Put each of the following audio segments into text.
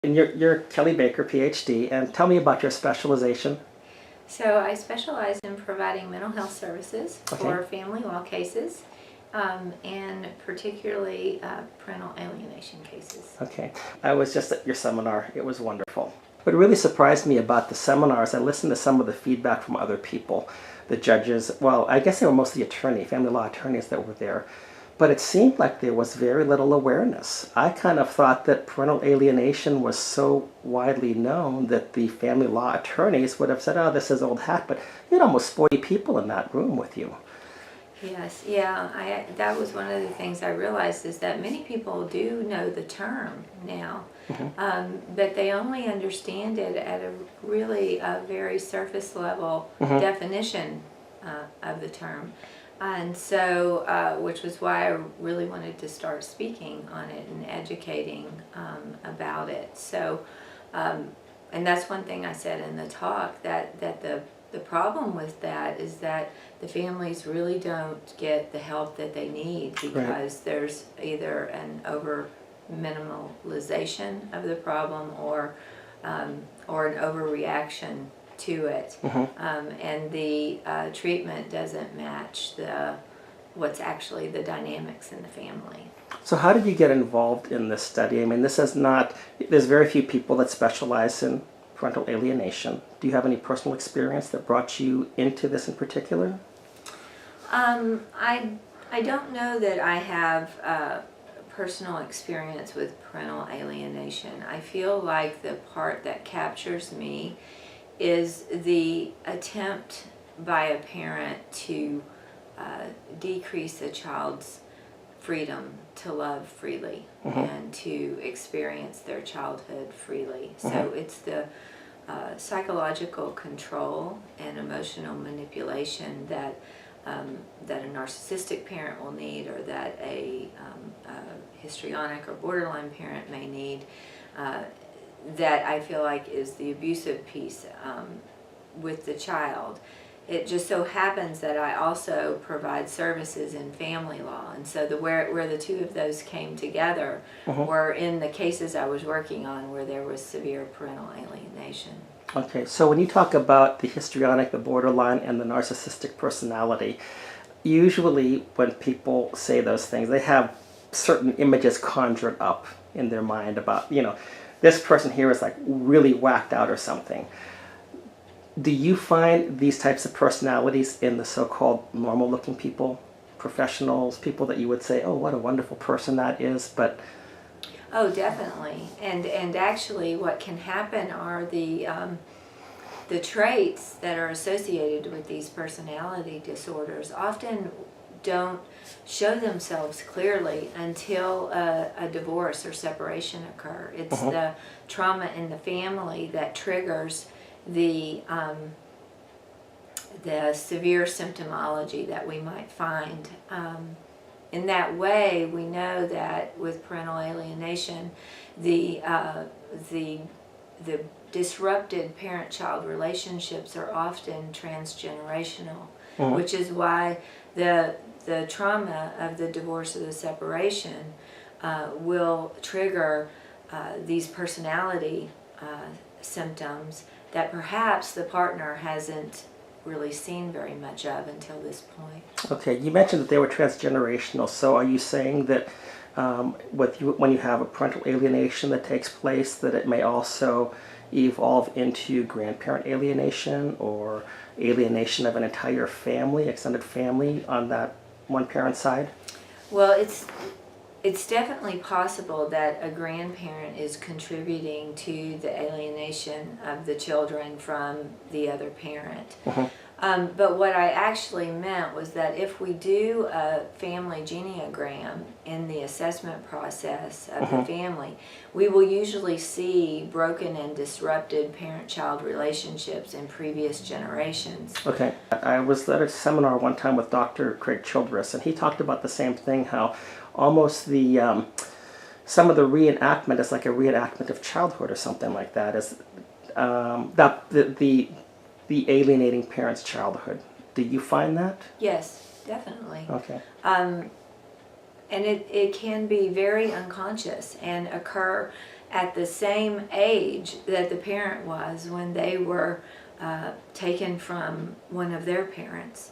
And you're Kelley Baker, PhD, and tell me about your specialization. So I specialize in providing mental health services for family law cases, and particularly parental alienation cases. Okay. I was just at your seminar. It was wonderful. What really surprised me about the seminars, I listened to some of the feedback from other people, the judges. Well, I guess they were mostly family law attorneys that were there. But it seemed like there was very little awareness. I kind of thought that parental alienation was so widely known that the family law attorneys would have said, oh, this is old hat, but you had almost 40 people in that room with you. Yes, yeah, that was one of the things I realized is that many people do know the term now, but they only understand it at a really very surface level definition of the term. And so, which was why I really wanted to start speaking on it and educating about it. So, and that's one thing I said in the talk, that the problem with that is that the families really don't get the help that they need because there's either an over minimalization of the problem or an overreaction to it, and the treatment doesn't match what's actually the dynamics in the family. So how did you get involved in this study? I mean, there's very few people that specialize in parental alienation. Do you have any personal experience that brought you into this in particular? I don't know that I have personal experience with parental alienation. I feel like the part that captures me is the attempt by a parent to decrease a child's freedom to love freely and to experience their childhood freely. So it's the psychological control and emotional manipulation that a narcissistic parent will need, or that a histrionic or borderline parent may need, that I feel like is the abusive piece with the child. It just so happens that I also provide services in family law, and so where the two of those came together were in the cases I was working on where there was severe parental alienation. Okay, so when you talk about the histrionic, the borderline, and the narcissistic personality, usually when people say those things, they have certain images conjured up in their mind about, this person here is like really whacked out or something. Do you find these types of personalities in the so-called normal-looking people, professionals, people that you would say, oh, what a wonderful person that is, but... Oh, definitely. And actually what can happen are the traits that are associated with these personality disorders often don't show themselves clearly until a divorce or separation occur. It's the trauma in the family that triggers the severe symptomology that we might find. In that way, we know that with parental alienation, the disrupted parent-child relationships are often transgenerational, which is why the trauma of the divorce or the separation will trigger these personality symptoms that perhaps the partner hasn't really seen very much of until this point. Okay, you mentioned that they were transgenerational, so are you saying that when you have a parental alienation that takes place, that it may also evolve into grandparent alienation or alienation of an entire family, extended family on that one parent side? Well, it's definitely possible that a grandparent is contributing to the alienation of the children from the other parent. But what I actually meant was that if we do a family genealogram in the assessment process of the family, we will usually see broken and disrupted parent-child relationships in previous generations. Okay. I was at a seminar one time with Dr. Craig Childress, and he talked about the same thing, how almost some of the reenactment is like a reenactment of childhood or something like that, is that the alienating parent's childhood. Do you find that? Yes, definitely. Okay. And it can be very unconscious and occur at the same age that the parent was when they were taken from one of their parents.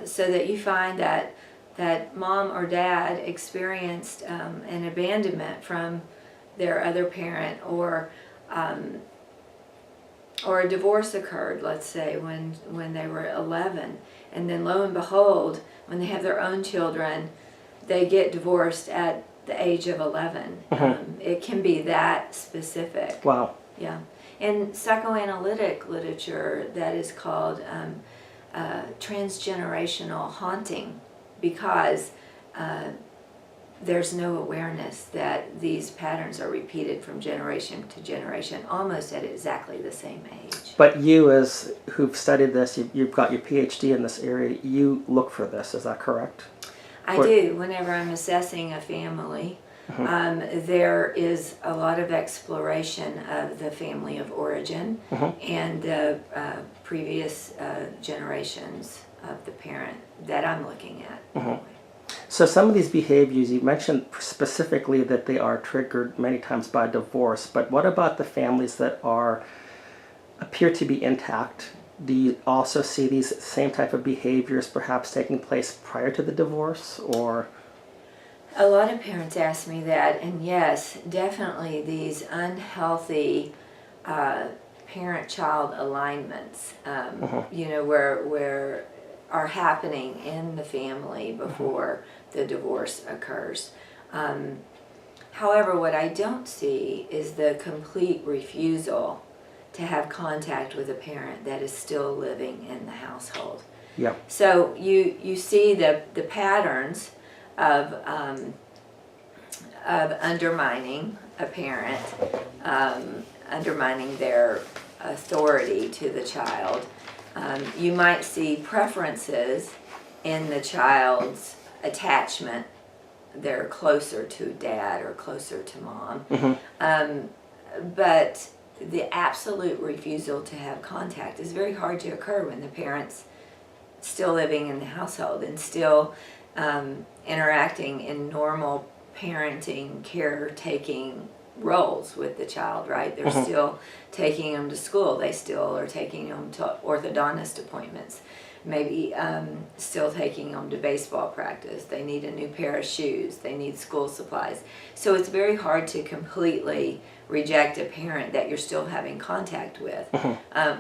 So that you find that mom or dad experienced an abandonment from their other parent, or a divorce occurred, let's say, when they were 11, and then lo and behold, when they have their own children, they get divorced at the age of 11. It can be that specific. Wow. Yeah. In psychoanalytic literature, that is called transgenerational haunting, because there's no awareness that these patterns are repeated from generation to generation, almost at exactly the same age. But you, as who've studied this, you've got your PhD in this area, you look for this, is that correct? I do. Whenever I'm assessing a family, there is a lot of exploration of the family of origin and the previous generations of the parent that I'm looking at. So some of these behaviors, you mentioned specifically that they are triggered many times by divorce, but what about the families that appear to be intact? Do you also see these same type of behaviors perhaps taking place prior to the divorce, or? A lot of parents ask me that, and yes, definitely these unhealthy parent-child alignments, where are happening in the family before the divorce occurs. However, what I don't see is the complete refusal to have contact with a parent that is still living in the household. Yeah. So you see the patterns of undermining a parent, undermining their authority to the child. You might see preferences in the child's attachment. They're closer to dad or closer to mom. But the absolute refusal to have contact is very hard to occur when the parent's still living in the household and still interacting in normal parenting, caretaking roles with the child, right? They're still taking them to school. They still are taking them to orthodontist appointments. Maybe still taking them to baseball practice. They need a new pair of shoes. They need school supplies. So it's very hard to completely reject a parent that you're still having contact with.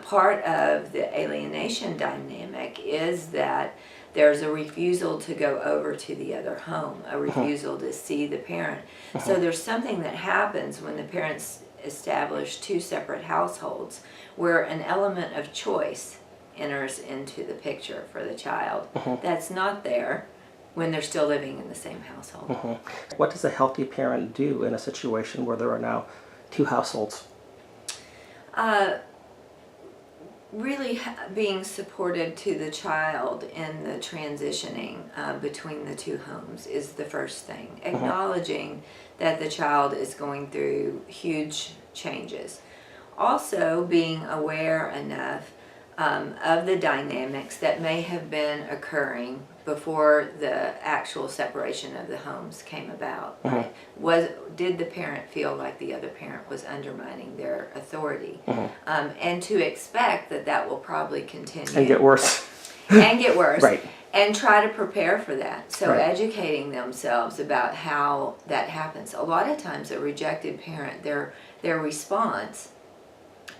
Part of the alienation dynamic is that there's a refusal to go over to the other home, a refusal to see the parent. So there's something that happens when the parents establish two separate households where an element of choice enters into the picture for the child that's not there when they're still living in the same household. What does a healthy parent do in a situation where there are now two households? Really being supported to the child in the transitioning between the two homes is the first thing. Acknowledging that the child is going through huge changes. Also being aware enough of the dynamics that may have been occurring before the actual separation of the homes came about. Right? Did the parent feel like the other parent was undermining their authority? And to expect that will probably continue. And get worse. And get worse. Right. And try to prepare for that. So right. Educating themselves about how that happens. A lot of times a rejected parent, their response,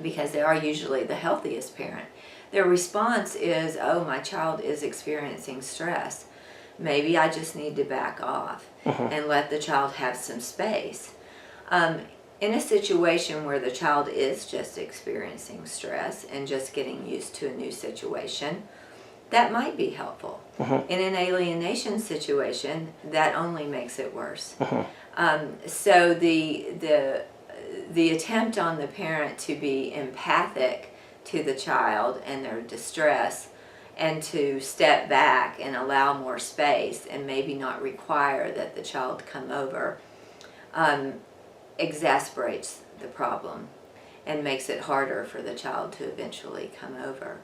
because they are usually the healthiest parent, their response is, oh, my child is experiencing stress. Maybe I just need to back off and let the child have some space. In a situation where the child is just experiencing stress and just getting used to a new situation, that might be helpful. In an alienation situation, that only makes it worse. So the attempt on the parent to be empathic to the child and their distress, and to step back and allow more space and maybe not require that the child come over, exasperates the problem and makes it harder for the child to eventually come over.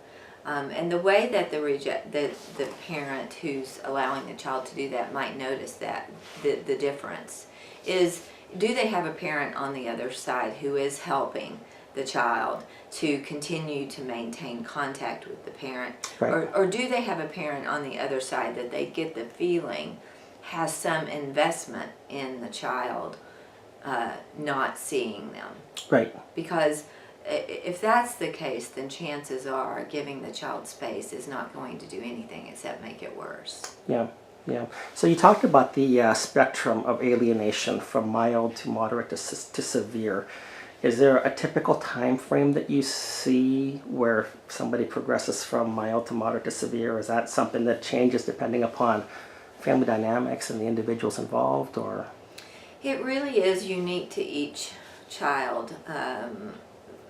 And the way that the parent who's allowing the child to do that might notice that the difference is do they have a parent on the other side who is helping the child to continue to maintain contact with the parent? Right. Or do they have a parent on the other side that they get the feeling has some investment in the child not seeing them? Right. Because if that's the case, then chances are giving the child space is not going to do anything except make it worse. Yeah. Yeah. So you talked about the spectrum of alienation from mild to moderate to severe. Is there a typical time frame that you see where somebody progresses from mild to moderate to severe? Is that something that changes depending upon family dynamics and the individuals involved, or? It really is unique to each child,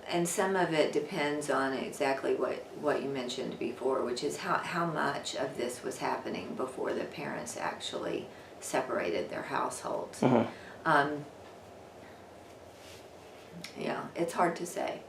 and some of it depends on exactly what you mentioned before, which is how much of this was happening before the parents actually separated their households. Mm-hmm. Yeah, it's hard to say.